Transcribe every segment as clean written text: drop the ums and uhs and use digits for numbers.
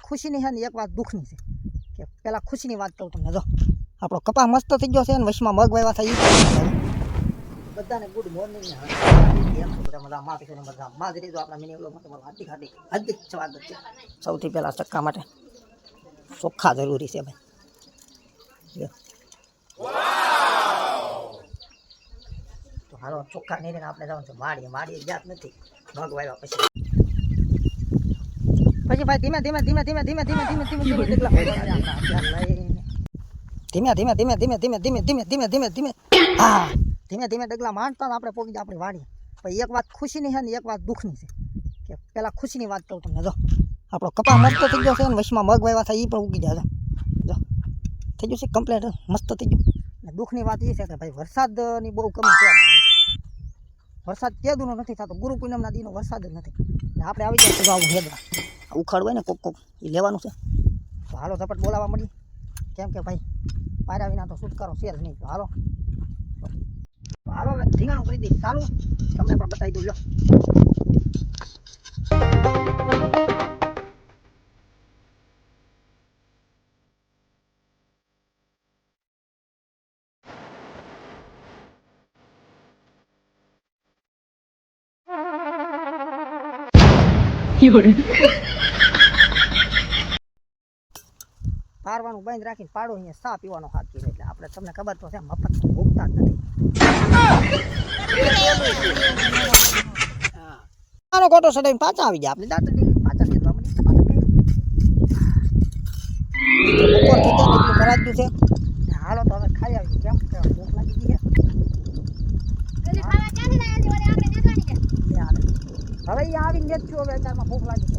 ખુશીની છે ને એક વાત દુઃખની છે કે પહેલાં ખુશીની વાત કહું તમને. જો આપણો કપા મસ્ત થઈ ગયો છે ને વચમાં મગ વાવ્યા થાય બધાને ગુડ મોર્નિંગ ને બધા મજા માફી છે બધા માજરી જો આપણા મિની બ્લોગમાં તમારું હાર્દિક સ્વાગત છે. સૌથી પહેલાં ચક્કા માટે ચોખ્ખા જરૂરી છે ભાઈ. તો હાલો ચોખ્ખા નહીં આપણે જવાનું છે માડીએ જાત નથી મગ વાવ્યા પછી ભાઈ ધીમે ધીમે હા ધીમે ધીમે ડગલા માંડતા આપણે પોગી આપણી વાડીએ. પછી એક વાત ખુશીની છે ને એક વાત દુઃખની છે કે પહેલાં ખુશીની વાત કહું તમને. જો આપણો કપા મસ્ત થઈ ગયો છે ને વચમાં મગ વાવ્યા થાય એ પણ ઉગી જાય. જો થઈ ગયું છે કમ્પ્લેટ મસ્ત થઈ ગયું. અને દુઃખની વાત એ છે કે ભાઈ વરસાદની બહુ કમી છે. વરસાદ કેદુનો નથી થતો, ગુરુ પૂનમના દીનો વરસાદ જ નથી. ને આપણે આવી જાય તો આવું હેદરા ઉખાડ હોય ને કોક એ લેવાનું છે. તો હાલો ઝપટ બોલાવવા મળી કેમ કે ભાઈ પાયરા વિના તો છુટકારો શેર નહીં. તો હાલો ધીંગાણું કરી દઈ ચાલુ તમને પણ બતાવી દઉં. લો પારવાનું બંધ રાખીને પાડો અહીંયા સા પીવાનો હાથ કીધો. એટલે આપણે તમને ખબર તો છે મફત ભોગતા જ નથી. આનો ખોટો સડાઈને પાછા આવી ગયા આપણે દાંતડી પાછા નીકળવા મળી. બપોર થઈ ગયા એટલું કરાજ છે. હાલો તો હવે ખાઈ આવી કેમ કે ભૂખ લાગી ગઈ છે. હવે એ આવીને વેચશું. હવે અત્યારમાં ભૂખ લાગી છે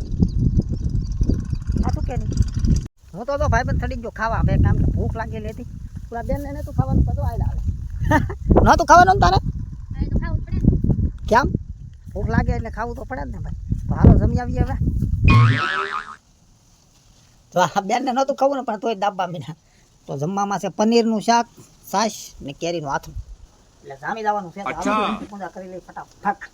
સાચું કે નહીં. હું તો ભાઈબંધ થડી ગયો ખાવા. બે કામ કે ભૂખ લાગેલી હતી. પૂરા બેન ને તું ખાવાનું બધું આવેલા આવે નહોતું ખાવાનું તારે કેમ ભૂખ લાગે એટલે ખાવું તો પડે ને ભાઈ. તો હાલો જમી આવીએ હવે. તો આ બેનને નહોતું ખાવું ને પણ તોય દાબા મીના. તો જમવામાં છે પનીરનું શાક, છાશ ને કેરીનું આથું. એટલે જામી જવાનું છે. પૂજા કરી લઈ ફટાફટ.